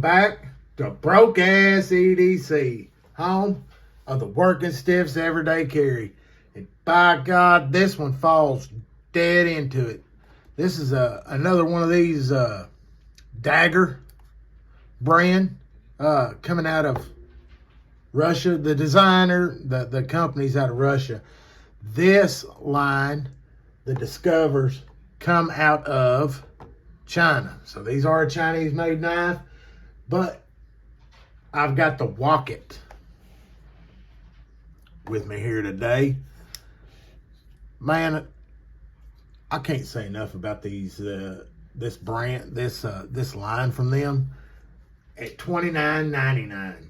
back to broke ass EDC, home of the working stiffs everyday carry. And by God, this one falls dead into it. This is another one of these Daggerr brand coming out of Russia. The designer, the company's out of Russia. This line, the Discovers, come out of China. So these are a Chinese made knife, but I've got the Wocket with me here today. Man, I can't say enough about these this brand, this line from them at $29.99.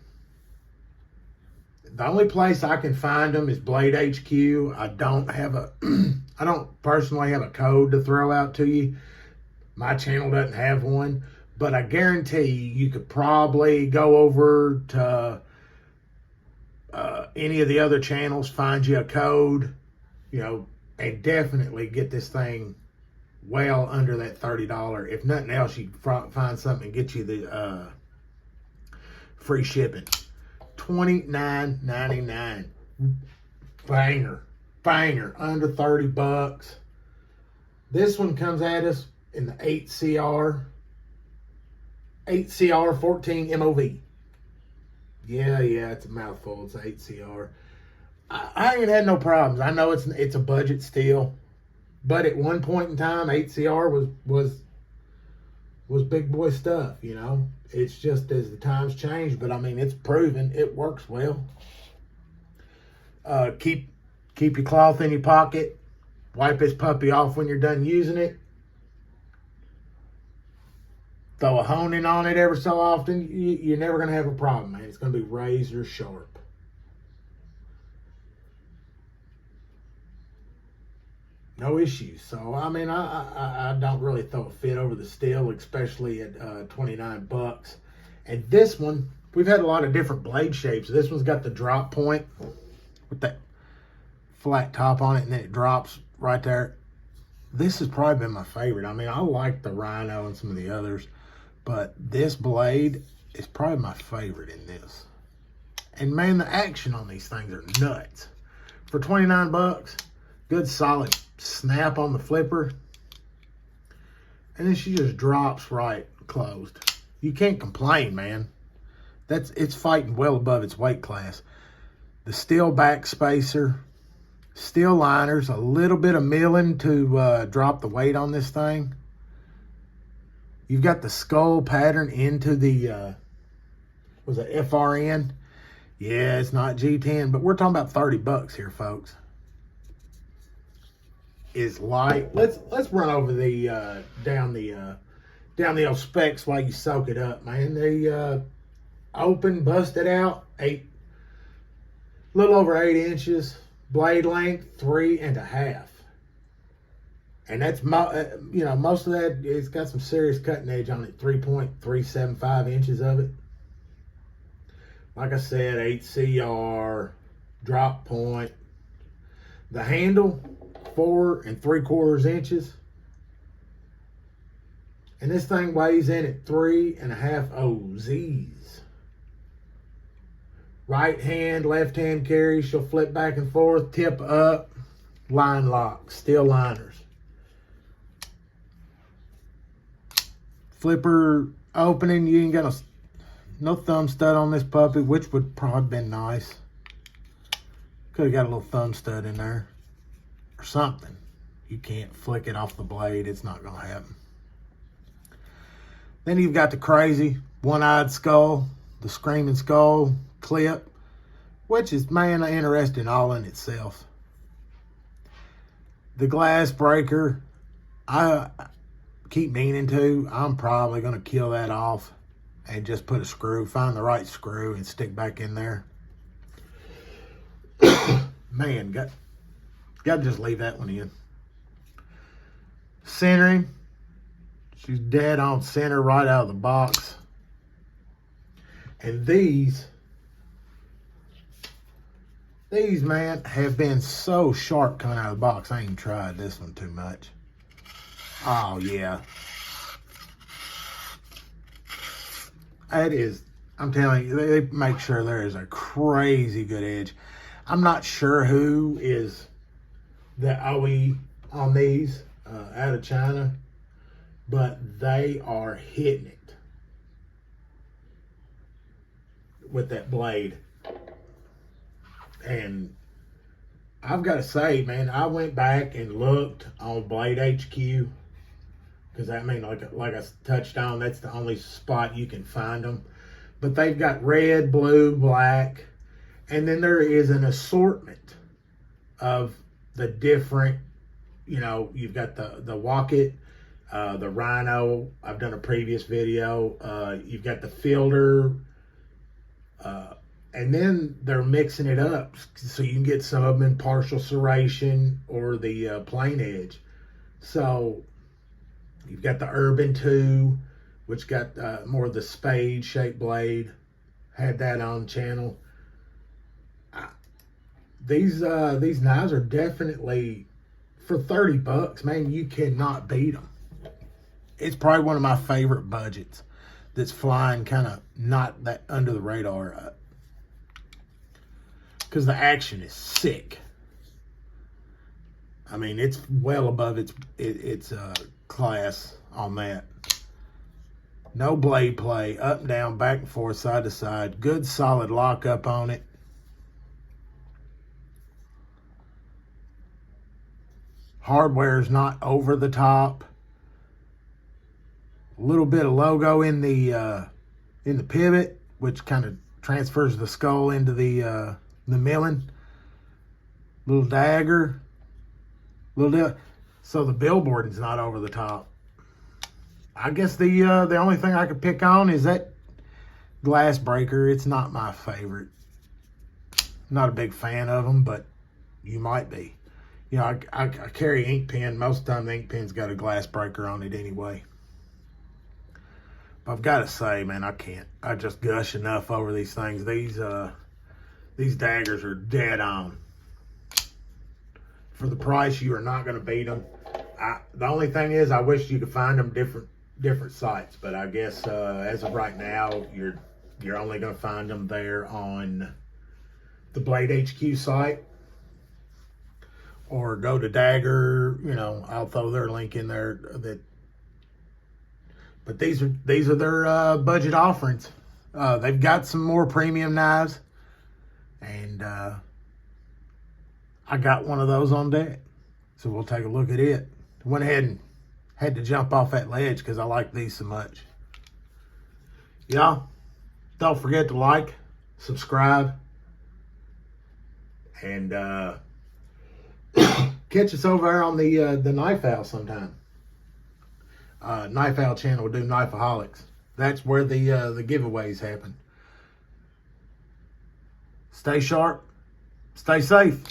The only place I can find them is Blade HQ. I don't personally have a code to throw out to you. My channel doesn't have one, but I guarantee you could probably go over to any of the other channels, find you a code, and definitely get this thing well under that $30. If nothing else, you can find something and get you the free shipping. $29.99. Banger, under 30 bucks. This one comes at us in the 8CR 14 MOV. Yeah, it's a mouthful. It's 8CR. I ain't had no problems. I know it's a budget steel, but at one point in time, 8CR was big boy stuff. It's just as the times change, but I mean, it's proven it works well. Keep your cloth in your pocket. Wipe this puppy off when you're done using it. Throw a honing on it every so often. You're never going to have a problem, man. It's going to be razor sharp. No issues. So, I mean, I don't really throw a fit over the steel, especially at 29 bucks. And this one, we've had a lot of different blade shapes. This one's got the drop point with that flat top on it, and then it drops right there. This has probably been my favorite. I mean, I like the Rhino and some of the others, but this blade is probably my favorite in this. And man, the action on these things are nuts. For 29 bucks, good solid snap on the flipper, and then she just drops right closed. You can't complain, man. It's fighting well above its weight class. The steel back spacer, steel liners, a little bit of milling to drop the weight on this thing. You've got the skull pattern into the was it FRN? Yeah, it's not G10, but we're talking about 30 bucks here, folks. Is light. Let's run over the down the old specs while you soak it up, man. They open, busted out, little over 8 inches, blade length 3.5, and that's most of that. It's got some serious cutting edge on it. 3.375 inches of it. Like I said, 8CR drop point. The handle, 4 3/4 inches. And this thing weighs in at 3.5 OZs. Right hand, left hand carry. She'll flip back and forth, tip up, line lock, steel liners. Flipper opening, you ain't got no thumb stud on this puppy, which would probably have been nice. Could have got a little thumb stud in there or something. You can't flick it off the blade. It's not going to happen. Then you've got the crazy one-eyed skull, the screaming skull clip, which is, man, interesting all in itself. The glass breaker, I keep meaning to. I'm probably going to kill that off and just put a screw, find the right screw and stick back in there. Man, got to just leave that one in. Centering. She's dead on center right out of the box. And these, man, have been so sharp coming out of the box. I ain't even tried this one too much. Oh, yeah. It is, I'm telling you, they make sure there is a crazy good edge. I'm not sure who is the OE on these out of China, but they are hitting it with that blade. And I've got to say, man, I went back and looked on Blade HQ, because I mean, like I touched on, that's the only spot you can find them. But they've got red, blue, black, and then there is an assortment of the different, you know, you've got the Wocket, the Rhino. I've done a previous video. You've got the Fielder, and then they're mixing it up so you can get some of them in partial serration or the plain edge. So you've got the Urban 2, which got more of the spade shaped blade. Had that on channel. These knives are definitely, for 30 bucks, man, you cannot beat them. It's probably one of my favorite budgets that's flying kind of not that under the radar, because the action is sick. I mean, it's well above its class on that. No blade play, up and down, back and forth, side to side. Good solid lockup on it. Hardware is not over the top. A little bit of logo in the pivot, which kind of transfers the skull into the milling. Little dagger. So the billboarding's not over the top. I guess the only thing I could pick on is that glass breaker. It's not my favorite. Not a big fan of them, but you might be. You know, I carry ink pen. Most of the time the ink pen's got a glass breaker on it anyway. But I've got to say, man, I can't. I just gush enough over these things. These daggers are dead on. For the price, you are not going to beat them. The only thing is, I wish you could find them different sites. But I guess as of right now, you're only going to find them there on the Blade HQ site. Or go to Daggerr, you know, I'll throw their link in there. But these are their budget offerings. They've got some more premium knives, and I got one of those on deck, so we'll take a look at it. Went ahead and had to jump off that ledge because I like these so much. Y'all, don't forget to like, subscribe, and catch us over there on the Knife Owl sometime. Knife Owl channel will do Knifeaholics. That's where the giveaways happen. Stay sharp. Stay safe.